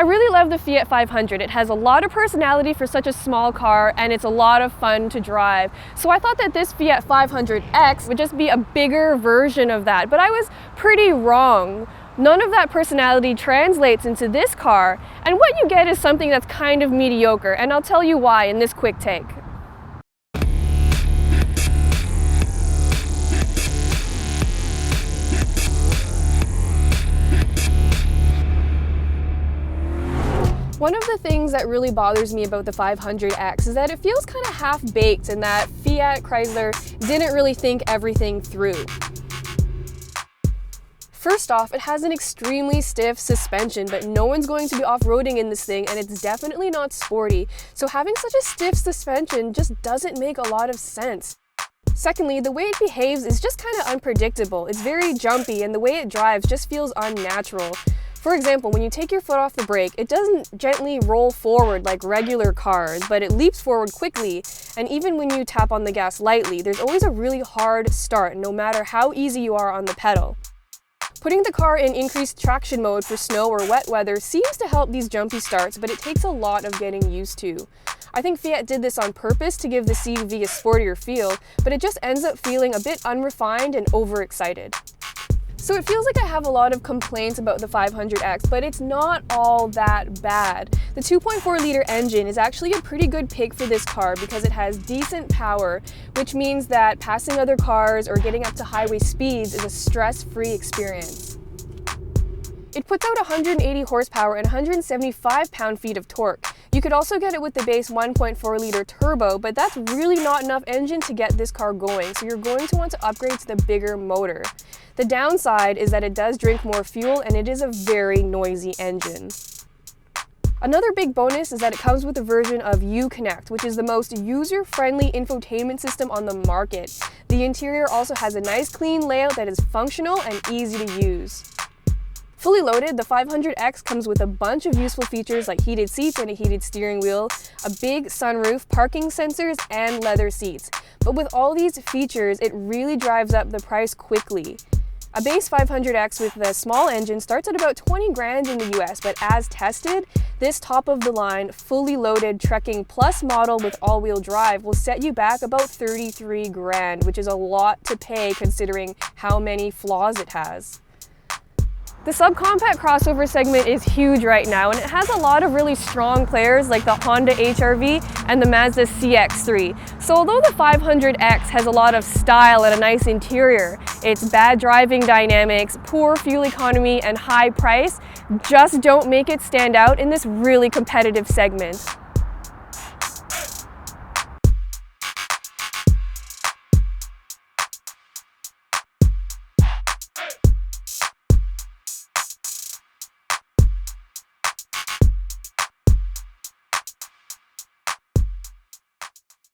really love the Fiat 500. It has a lot of personality for such a small car, and it's a lot of fun to drive. So I thought that this Fiat 500X would just be a bigger version of that, but I was pretty wrong. None of that personality translates into this car, and what you get is something that's kind of mediocre, and I'll tell you why in this quick take. One of the things that really bothers me about the 500X is that it feels kind of half-baked and that Fiat Chrysler didn't really think everything through. First off, it has an extremely stiff suspension, but no one's going to be off-roading in this thing, and it's definitely not sporty. So having such a stiff suspension just doesn't make a lot of sense. Secondly, the way it behaves is just kind of unpredictable. It's very jumpy, and the way it drives just feels unnatural. For example, when you take your foot off the brake, it doesn't gently roll forward like regular cars, but it leaps forward quickly, and even when you tap on the gas lightly, there's always a really hard start, no matter how easy you are on the pedal. Putting the car in increased traction mode for snow or wet weather seems to help these jumpy starts, but it takes a lot of getting used to. I think Fiat did this on purpose to give the CUV a sportier feel, but it just ends up feeling a bit unrefined and overexcited. So it feels like I have a lot of complaints about the 500X, but it's not all that bad. The 2.4-liter engine is actually a pretty good pick for this car because it has decent power, which means that passing other cars or getting up to highway speeds is a stress-free experience. It puts out 180 horsepower and 175 pound-feet of torque. You could also get it with the base 1.4-liter turbo, but that's really not enough engine to get this car going, so you're going to want to upgrade to the bigger motor. The downside is that it does drink more fuel, and it is a very noisy engine. Another big bonus is that it comes with a version of Uconnect, which is the most user-friendly infotainment system on the market. The interior also has a nice clean layout that is functional and easy to use. Fully loaded, the 500X comes with a bunch of useful features like heated seats and a heated steering wheel, a big sunroof, parking sensors, and leather seats. But with all these features, it really drives up the price quickly. A base 500X with the small engine starts at about 20 grand in the US, but as tested, this top-of-the-line, fully loaded Trekking Plus model with all-wheel drive will set you back about 33 grand, which is a lot to pay considering how many flaws it has. The subcompact crossover segment is huge right now, and it has a lot of really strong players like the Honda HR-V and the Mazda CX-3. So although the 500X has a lot of style and a nice interior, its bad driving dynamics, poor fuel economy, and high price just don't make it stand out in this really competitive segment.